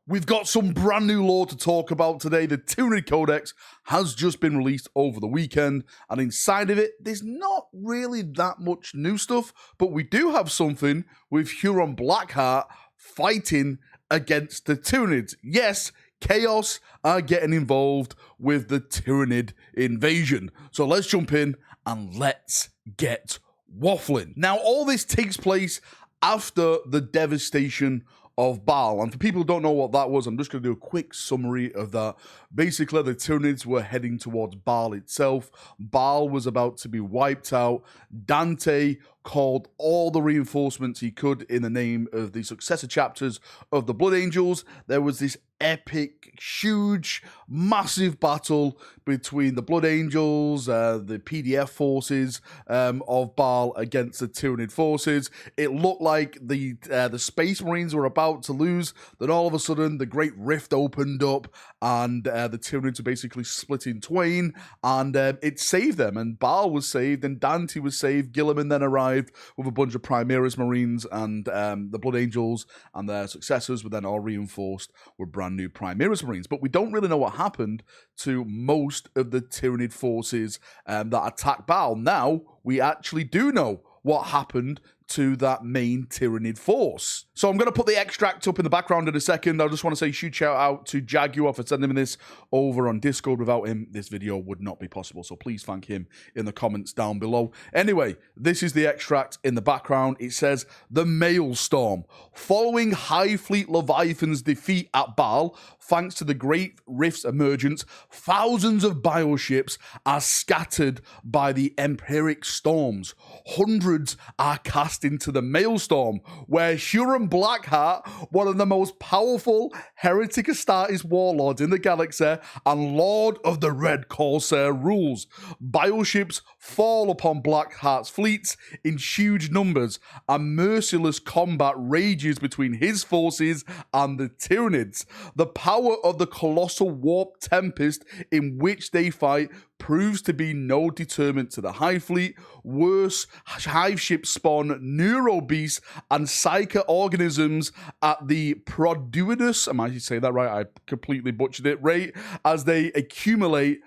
We've got some brand new lore to talk about today. The Tyranid Codex has just been released over the weekend, and inside of it, there's not really that much new stuff, but we do have something with Huron Blackheart fighting against the Tyranids. Yes, Chaos are getting involved with the Tyranid invasion. So let's jump in and let's get waffling. Now, all this takes place after the devastation of Baal, and for people who don't know what that was, I'm just going to do a quick summary of that. Basically, the Tyranids were heading towards Baal itself. Baal was about to be wiped out. Dante called all the reinforcements he could in the name of the successor chapters of the Blood Angels. There was this epic, huge, massive battle between the Blood Angels, the PDF forces of Baal against the Tyranid forces. It looked like the Space Marines were about to lose. Then all of a sudden, the Great Rift opened up, and the Tyranids were basically split in twain, and it saved them. And Baal was saved, and Dante was saved. Gilliman then arrived with a bunch of Primaris Marines, and the Blood Angels and their successors were then all reinforced with brand new Primaris Marines. But we don't really know what happened to most of the Tyranid forces that attacked Baal. Now, we actually do know what happened to that main Tyranid force. So I'm going to put the extract up in the background in a second. I just want to say huge shout out to Jaguar for sending me this over on Discord. Without him, this video would not be possible. So please thank him in the comments down below. Anyway, this is the extract in the background. It says, "The Maelstrom. Following Hive Fleet Leviathan's defeat at Baal, thanks to the Great Rift's emergence, thousands of bioships are scattered by the Empiric storms. Hundreds are cast into the Maelstrom, where Huron Blackheart, one of the most powerful Heretic Astartes warlords in the galaxy and Lord of the Red Corsair, rules. Bioships fall upon Blackheart's fleets in huge numbers, and merciless combat rages between his forces and the Tyranids. The power of the colossal warp tempest in which they fight proves to be no deterrent to the Hive Fleet. Worse, Hive ships spawn neurobeasts and psycho-organisms at the Produidus, am I saying that right? I completely butchered it, right? As they accumulate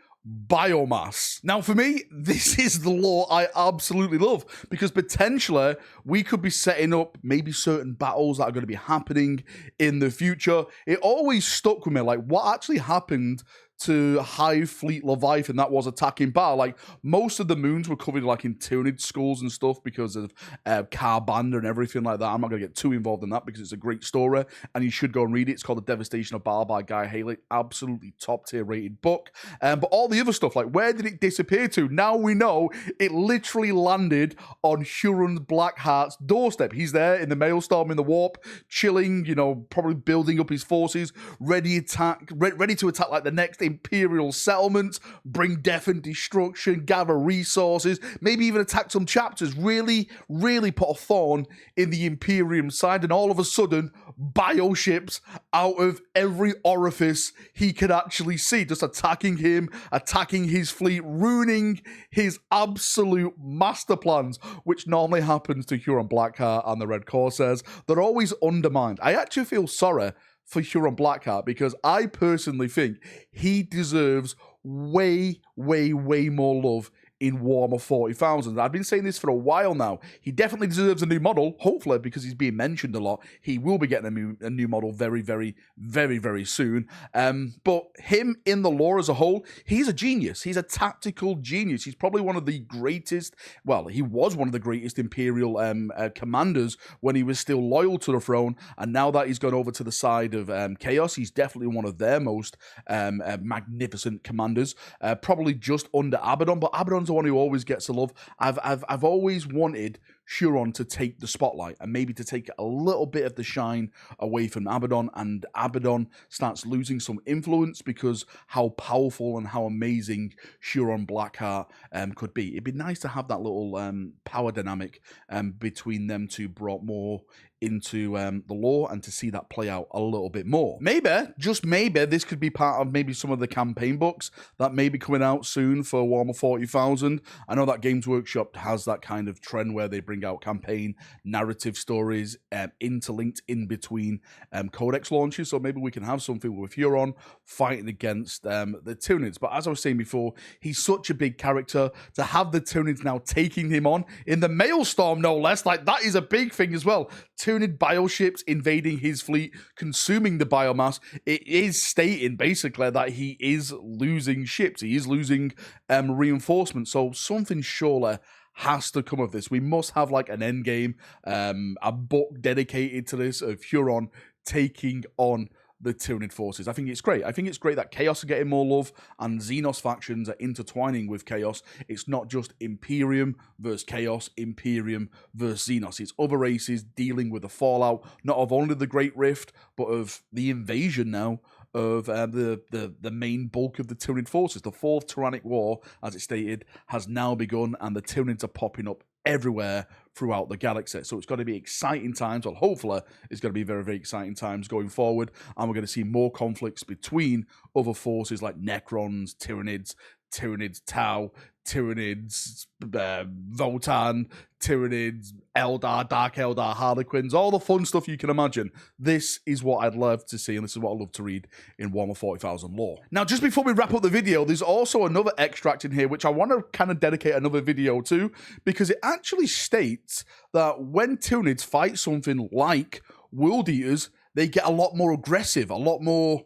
biomass. Now, for me, this is the lore I absolutely love, because potentially we could be setting up maybe certain battles that are going to be happening in the future. It always stuck with me, like, what actually happened to Hive Fleet Leviathan that was attacking Baal? Like, most of the moons were covered like in Tyranid skulls and stuff because of Carbanda and everything like that. I'm not going to get too involved in that because it's a great story and you should go and read it. It's called The Devastation of Baal by Guy Haley. Absolutely top tier rated book. But all the other stuff, like, where did it disappear to? Now we know it literally landed on Huron Blackheart's doorstep. He's there in the Maelstrom, in the warp, chilling, you know, probably building up his forces, ready to attack like the next Imperial settlements, bring death and destruction, gather resources, maybe even attack some chapters, really put a thorn in the Imperium side, and all of a sudden, bioships out of every orifice he could actually see, just attacking him, attacking his fleet, ruining his absolute master plans, which normally happens to Huron Blackheart and the Red Corsairs. They're always undermined. I actually feel sorry for Huron Blackheart, because I personally think he deserves way more love in Warhammer 40,000. I've been saying this for a while now. He definitely deserves a new model, hopefully, because he's being mentioned a lot. He will be getting a new model very soon. But him in the lore as a whole, he's a genius. He's a tactical genius. He's probably one of the greatest, well, he was one of the greatest Imperial commanders when he was still loyal to the throne, and now that he's gone over to the side of Chaos, he's definitely one of their most magnificent commanders, probably just under Abaddon, but Abaddon's the one who always gets the love. I've always wanted Huron to take the spotlight and maybe to take a little bit of the shine away from Abaddon, and Abaddon starts losing some influence because how powerful and how amazing Huron Blackheart could be. It'd be nice to have that little power dynamic between them two brought more into the lore, and to see that play out a little bit more. Maybe, just maybe, this could be part of maybe some of the campaign books that may be coming out soon for Warhammer 40,000. I know that Games Workshop has that kind of trend where they bring bring out campaign narrative stories interlinked in between Codex launches. So maybe we can have something with Huron fighting against the Tyranids. But as I was saying before, he's such a big character. To have the Tyranids now taking him on in the Maelstrom, no less, like that is a big thing as well. Tyranid bioships invading his fleet, consuming the biomass. It is stating basically that he is losing ships. He is losing reinforcements. So something surely has to come of this. We must have like an end game, a book dedicated to this of Huron taking on the Tyranid forces. I think it's great. I think it's great that Chaos are getting more love and Xenos factions are intertwining with Chaos. It's not just Imperium versus Chaos, Imperium versus Xenos. It's other races dealing with the fallout, not of only the Great Rift, but of the invasion now of the main bulk of the Tyranid forces. The Fourth Tyrannic War, as it stated, has now begun, and the Tyranids are popping up everywhere throughout the galaxy. So it's going to be exciting times. Well, hopefully it's going to be very, very exciting times going forward, and we're going to see more conflicts between other forces like Necrons, Tyranids Tau, Tyranids Votan, Tyranids Eldar, Dark Eldar, Harlequins, all the fun stuff you can imagine. This is what I'd love to see, and this is what I love to read in Warhammer 40,000 lore. Now, just before we wrap up the video, there's also another extract in here which I want to kind of dedicate another video to, because it actually states that when Tyranids fight something like World Eaters, they get a lot more aggressive, a lot more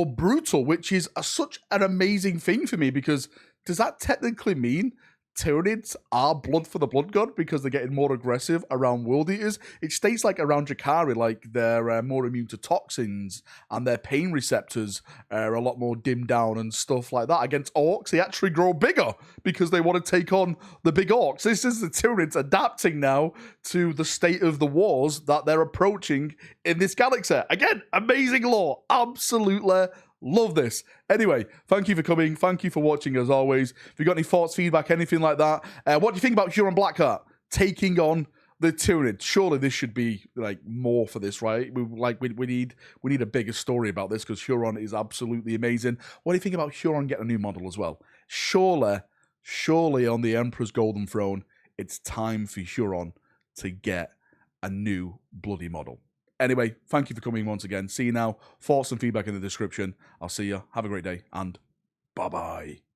brutal, which is such an amazing thing for me, because does that technically mean Tyranids are blood for the blood god because they're getting more aggressive around World Eaters? It states like around Jakari, like they're more immune to toxins and their pain receptors are a lot more dimmed down and stuff like that. Against orcs, they actually grow bigger because they want to take on the big orcs. This is the Tyranids adapting now to the state of the wars that they're approaching in this galaxy. Again, amazing lore. Absolutely love this. Anyway, thank you for coming. Thank you for watching as always. If you've got any thoughts, feedback, anything like that, what do you think about Huron Blackheart taking on the Tyranid? Surely this should be like more for this, right? We need a bigger story about this because Huron is absolutely amazing. What do you think about Huron getting a new model as well? Surely on the Emperor's Golden Throne, it's time for Huron to get a new bloody model. Anyway, thank you for coming once again. See you now. Thoughts and feedback in the description. I'll see you. Have a great day, and bye-bye.